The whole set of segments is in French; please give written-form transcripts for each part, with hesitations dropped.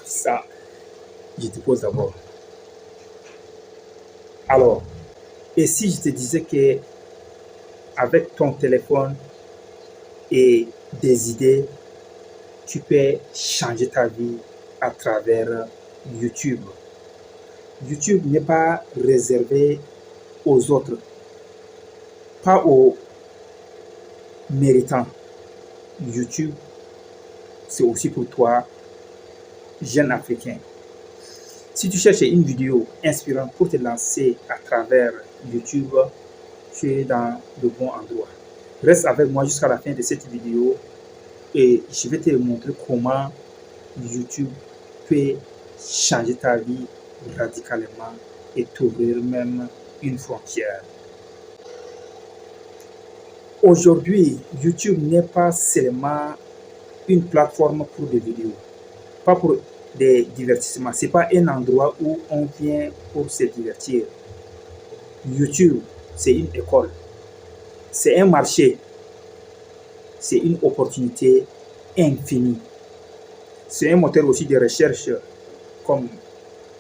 Ça, je te pose d'abord. Alors, et si je te disais que avec ton téléphone et des idées, tu peux changer ta vie à travers YouTube. YouTube n'est pas réservé aux autres, pas aux méritants. YouTube, c'est aussi pour toi, jeune Africain. Si tu cherches une vidéo inspirante pour te lancer à travers YouTube, tu es dans le bon endroit. Reste avec moi jusqu'à la fin de cette vidéo et je vais te montrer comment YouTube peut changer ta vie radicalement et t'ouvrir même une frontière. Aujourd'hui, YouTube n'est pas seulement une plateforme pour des vidéos, pas pour des divertissements. Ce n'est pas un endroit où on vient pour se divertir. YouTube, c'est une école, c'est un marché, c'est une opportunité infinie. C'est un moteur aussi de recherche comme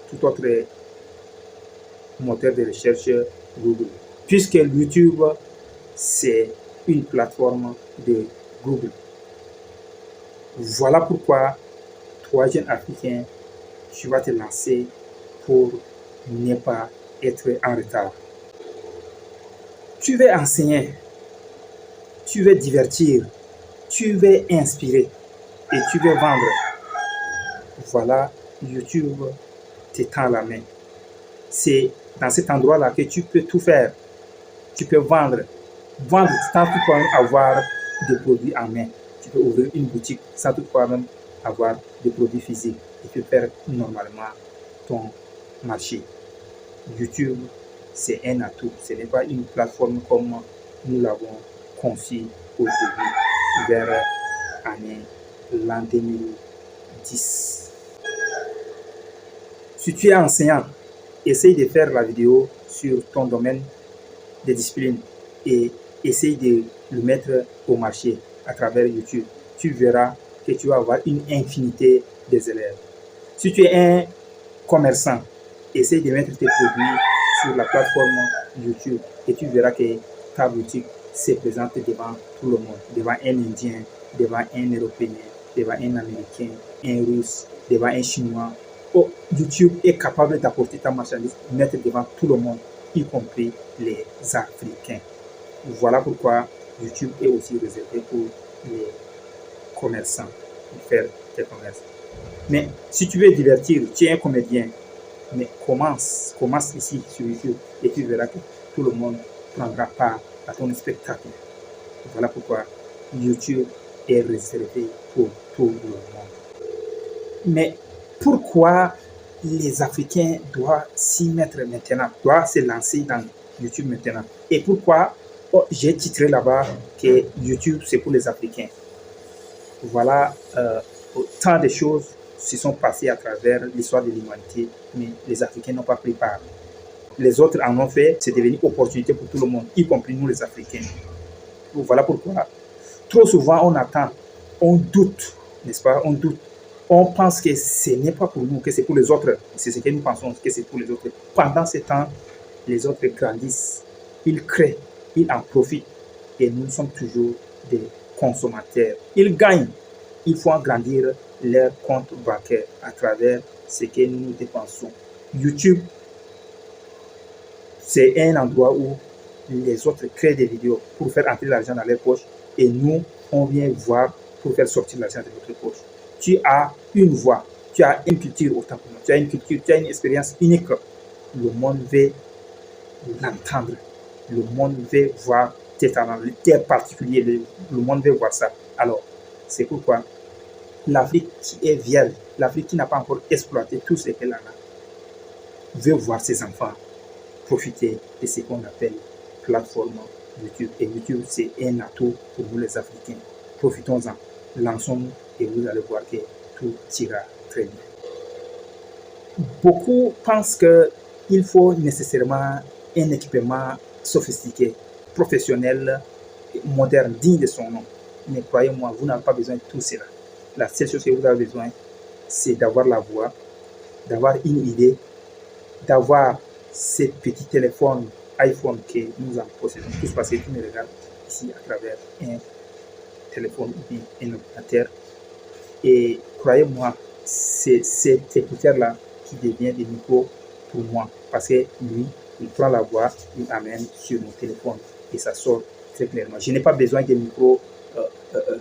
tout autre moteur de recherche Google. Puisque YouTube, c'est une plateforme de Google. Voilà pourquoi, toi, jeune Africain, tu vas te lancer pour ne pas être en retard. Tu veux enseigner, tu veux divertir, tu veux inspirer et tu veux vendre. Voilà, YouTube te tend la main. C'est dans cet endroit-là que tu peux tout faire. Tu peux vendre. Vendre sans toutefois avoir des produits en main. Tu peux ouvrir une boutique sans toutefois même avoir des produits physiques. Tu peux faire normalement ton marché. YouTube, c'est un atout. Ce n'est pas une plateforme comme nous l'avons conçue au début, vers l'an 2010. Si tu es enseignant, essaye de faire la vidéo sur ton domaine de discipline et essaye de le mettre au marché à travers YouTube. Tu verras que tu vas avoir une infinité des élèves. Si tu es un commerçant, essaye de mettre tes produits sur la plateforme YouTube et tu verras que ta boutique se présente devant tout le monde, devant un Indien, devant un Européen, devant un Américain, un Russe, devant un Chinois. Oh, YouTube est capable d'apporter ta marchandise, mettre devant tout le monde, y compris les Africains. Voilà pourquoi YouTube est aussi réservé pour les commerçants, pour faire tes commerces. Mais si tu veux divertir, tu es un comédien, mais commence ici sur YouTube et tu verras que tout le monde prendra part à ton spectacle. Voilà pourquoi YouTube est réservé pour tout le monde. Mais pourquoi les Africains doivent s'y mettre maintenant, doivent se lancer dans YouTube maintenant? Et pourquoi j'ai titré là-bas que YouTube c'est pour les Africains? Voilà, tant de choses se sont passées à travers l'histoire de l'humanité, mais les Africains n'ont pas pris part. Les autres en ont fait, c'est devenu opportunité pour tout le monde, y compris nous les Africains. Voilà pourquoi, trop souvent on attend, on doute, n'est-ce pas? On doute. On pense que ce n'est pas pour nous, que c'est pour les autres. C'est ce que nous pensons, que c'est pour les autres. Pendant ce temps, les autres grandissent, ils créent, ils en profitent. Et nous sommes toujours des consommateurs. Ils gagnent. Il faut agrandir leur compte bancaire à travers ce que nous dépensons. YouTube, c'est un endroit où les autres créent des vidéos pour faire entrer l'argent dans leur poche. Et nous, on vient voir pour faire sortir l'argent de notre poche. Tu as une voix, tu as une culture autant que moi, tu as une culture, tu as une expérience unique. Le monde veut l'entendre, le monde veut voir tes talents, tes particuliers, le monde veut voir ça. Alors, c'est pourquoi l'Afrique qui est vierge, l'Afrique qui n'a pas encore exploité tout ce qu'elle a, veut voir ses enfants profiter de ce qu'on appelle plateforme YouTube. Et YouTube, c'est un atout pour nous les Africains. Profitons-en, lançons-nous et vous allez voir que tout ira très bien. Beaucoup pensent qu'il faut nécessairement un équipement sophistiqué, professionnel, moderne, digne de son nom. Mais croyez-moi, vous n'avez pas besoin de tout cela. La seule chose que vous avez besoin, c'est d'avoir la voix, d'avoir une idée, d'avoir ces petits téléphones iPhone que nous en possédons tous, parce que tu me regardes ici à travers un téléphone ou bien un ordinateur. Et croyez-moi, c'est cet écouteur-là qui devient des micros pour moi, parce que lui, il prend la voix, il amène sur mon téléphone et ça sort très clairement. Je n'ai pas besoin de micros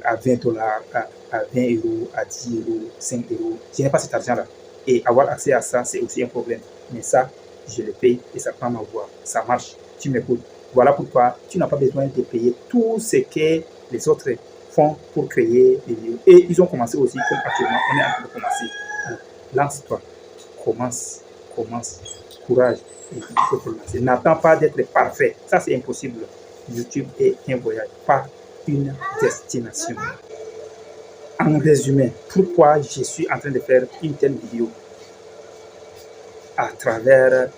à 20 $, à 20 €, à 10 €, 5 €. Je n'ai pas cet argent-là. Et avoir accès à ça, c'est aussi un problème. Mais ça, je le paye et ça prend ma voix. Ça marche. Tu m'écoutes. Voilà pourquoi tu n'as pas besoin de payer tout ce que les autres font pour créer des vidéos. Et ils ont commencé aussi, comme actuellement, on est en train de commencer. Alors, lance-toi. Commence. Courage. Et il faut commencer. N'attends pas d'être parfait. Ça, c'est impossible. YouTube est un voyage, pas une destination. En résumé, pourquoi je suis en train de faire une telle vidéo? À travers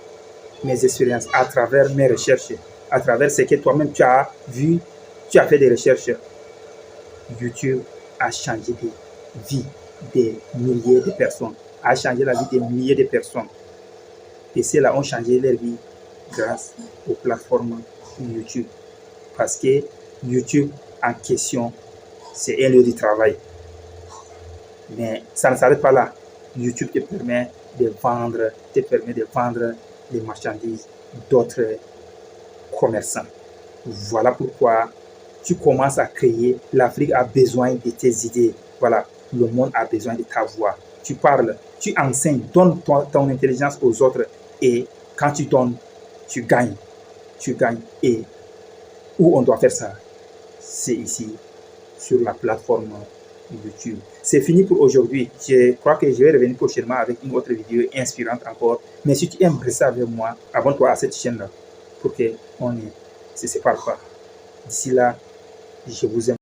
mes expériences, à travers mes recherches, à travers ce que toi-même tu as vu, tu as fait des recherches. YouTube a changé des vies des milliers de personnes, a changé la vie des milliers de personnes. Et ceux-là ont changé leur vie grâce aux plateformes YouTube. Parce que YouTube en question, c'est un lieu de travail. Mais ça ne s'arrête pas là. YouTube te permet de vendre les marchandises d'autres commerçants. Voilà pourquoi tu commences à créer. L'Afrique a besoin de tes idées. Voilà, le monde a besoin de ta voix. Tu parles, tu enseignes, donne ton intelligence aux autres. Et quand tu donnes, tu gagnes. Et où on doit faire ça? C'est ici, sur la plateforme YouTube. C'est fini pour aujourd'hui. Je crois que je vais revenir prochainement avec une autre vidéo inspirante encore. Mais si tu aimes rester avec moi, abonne-toi à cette chaîne-là pour qu'on ne se sépare pas. D'ici là, je vous aime.